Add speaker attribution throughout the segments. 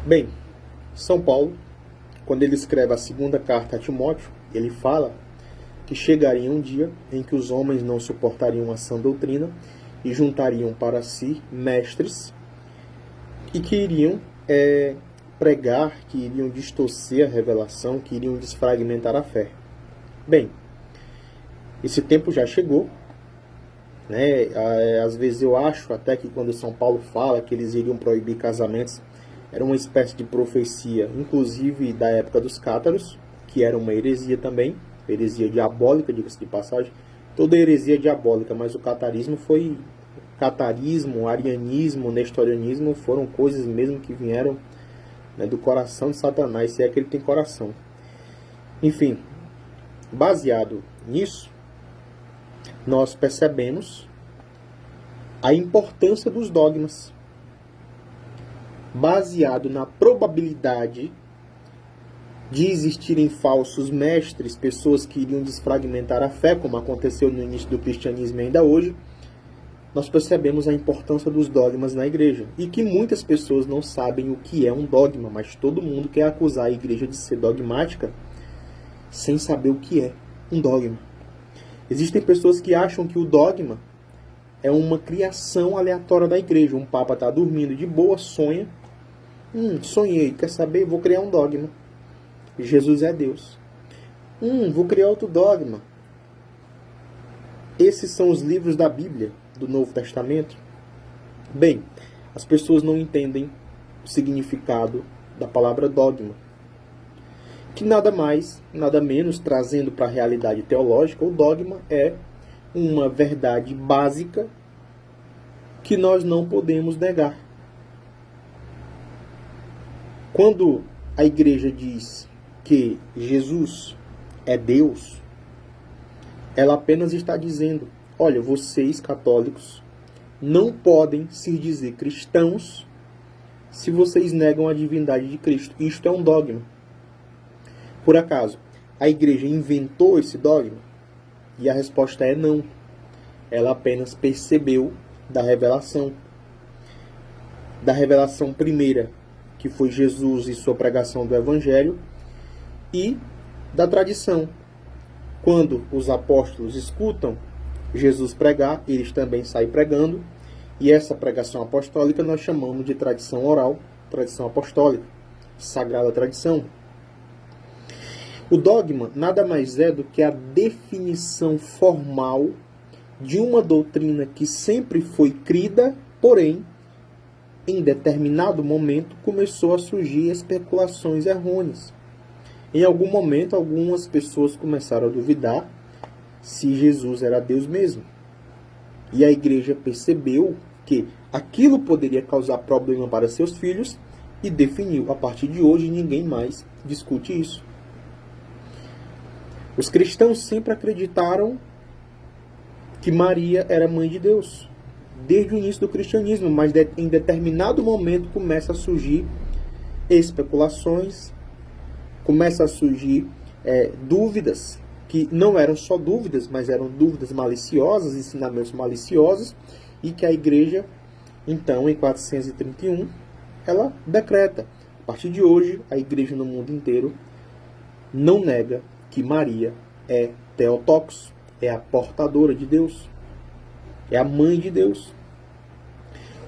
Speaker 1: Bem, São Paulo, quando ele escreve a segunda carta a Timóteo, ele fala que chegaria um dia em que os homens não suportariam a sã doutrina e juntariam para si mestres e que iriam pregar, que iriam distorcer a revelação, que iriam desfragmentar a fé. Bem, esse tempo já chegou, né? Às vezes eu acho até que quando São Paulo fala que eles iriam proibir casamentos, era uma espécie de profecia, inclusive da época dos cátaros, que era uma heresia também, heresia diabólica, diga-se de passagem. Toda heresia é diabólica, mas o catarismo, arianismo, nestorianismo foram coisas mesmo que vieram, né, do coração de Satanás, se é que ele tem coração. Enfim, baseado nisso, nós percebemos a importância dos dogmas. Baseado na probabilidade de existirem falsos mestres, pessoas que iriam desfragmentar a fé, como aconteceu no início do cristianismo e ainda hoje, nós percebemos a importância dos dogmas na igreja. E que muitas pessoas não sabem o que é um dogma, mas todo mundo quer acusar a igreja de ser dogmática sem saber o que é um dogma. Existem pessoas que acham que o dogma é uma criação aleatória da igreja. Um papa está dormindo de boa, sonha. Sonhei, quer saber? Vou criar um dogma. Jesus é Deus. Vou criar outro dogma. Esses são os livros da Bíblia, do Novo Testamento. Bem, as pessoas não entendem o significado da palavra dogma. Que nada mais, nada menos, trazendo para a realidade teológica, o dogma é uma verdade básica que nós não podemos negar. Quando a igreja diz que Jesus é Deus, ela apenas está dizendo: olha, vocês católicos não podem se dizer cristãos se vocês negam a divindade de Cristo. Isto é um dogma. Por acaso, a igreja inventou esse dogma? E a resposta é não. Ela apenas percebeu da revelação primeira, que foi Jesus e sua pregação do Evangelho, e da tradição. Quando os apóstolos escutam Jesus pregar, eles também saem pregando, e essa pregação apostólica nós chamamos de tradição oral, tradição apostólica, sagrada tradição. O dogma nada mais é do que a definição formal de uma doutrina que sempre foi crida, porém, em determinado momento, começou a surgir especulações errôneas. Em algum momento, algumas pessoas começaram a duvidar se Jesus era Deus mesmo. E a igreja percebeu que aquilo poderia causar problema para seus filhos e definiu: a partir de hoje, ninguém mais discute isso. Os cristãos sempre acreditaram que Maria era mãe de Deus, desde o início do cristianismo, mas em determinado momento começa a surgir especulações, começa a surgir dúvidas, que não eram só dúvidas, mas eram dúvidas maliciosas, ensinamentos maliciosos, e que a igreja, então, em 431, ela decreta: a partir de hoje, a igreja no mundo inteiro não nega que Maria é Theotokos, é a portadora de Deus, é a mãe de Deus.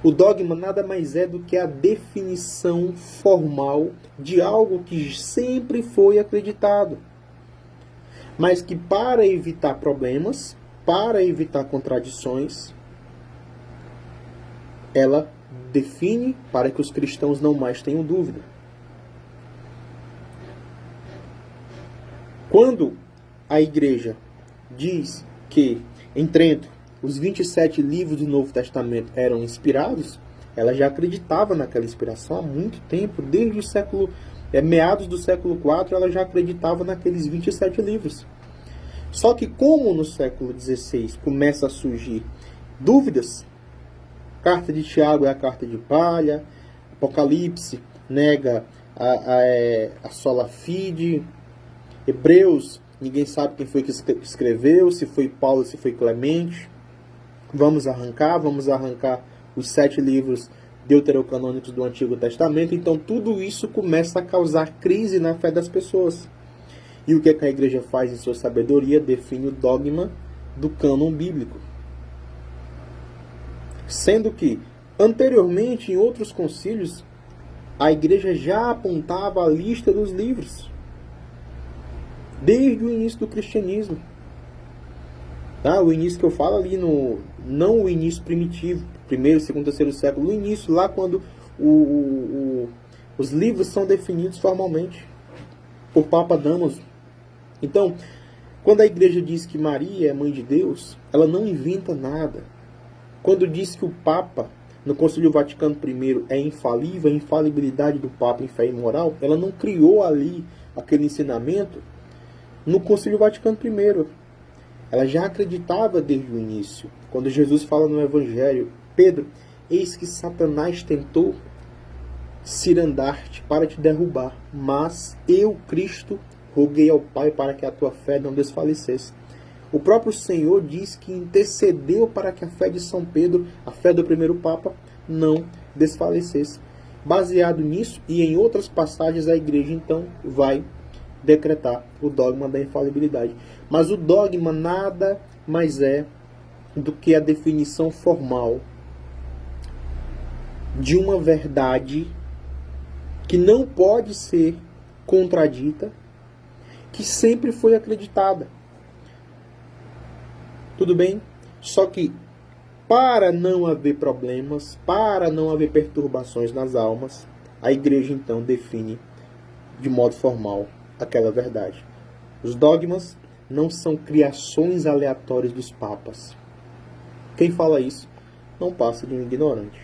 Speaker 1: O dogma nada mais é do que a definição formal de algo que sempre foi acreditado, mas que, para evitar problemas, para evitar contradições, ela define para que os cristãos não mais tenham dúvida. Quando a igreja diz que, em Trento, os 27 livros do Novo Testamento eram inspirados, ela já acreditava naquela inspiração há muito tempo, desde o século, meados do século IV, ela já acreditava naqueles 27 livros. Só que como no século XVI começa a surgir dúvidas, carta de Tiago é a carta de palha, Apocalipse nega a sola fide, Hebreus, ninguém sabe quem foi que escreveu, se foi Paulo, se foi Clemente. Vamos arrancar os 7 livros deuterocanônicos do Antigo Testamento. Então tudo isso começa a causar crise na fé das pessoas. E o que a igreja faz em sua sabedoria? Define o dogma do cânon bíblico. Sendo que, anteriormente, em outros concílios, a igreja já apontava a lista dos livros. Desde o início do cristianismo. Tá? O início que eu falo ali, não o início primitivo, primeiro, segundo, terceiro século, o início lá quando os livros são definidos formalmente por Papa Damaso. Então, quando a igreja diz que Maria é mãe de Deus, ela não inventa nada. Quando diz que o Papa, no Concílio Vaticano I, é infalível, a infalibilidade do Papa em fé e moral, ela não criou ali aquele ensinamento no Concílio Vaticano I. Ela já acreditava desde o início. Quando Jesus fala no Evangelho, Pedro, eis que Satanás tentou cirandar-te para te derrubar, mas eu, Cristo, roguei ao Pai para que a tua fé não desfalecesse. O próprio Senhor diz que intercedeu para que a fé de São Pedro, a fé do primeiro Papa, não desfalecesse. Baseado nisso e em outras passagens, a igreja então vai decretar o dogma da infalibilidade. Mas o dogma nada mais é do que a definição formal de uma verdade que não pode ser contradita, que sempre foi acreditada. Tudo bem? Só que para não haver problemas, para não haver perturbações nas almas, a igreja então define de modo formal aquela verdade. Os dogmas não são criações aleatórias dos papas. Quem fala isso não passa de um ignorante.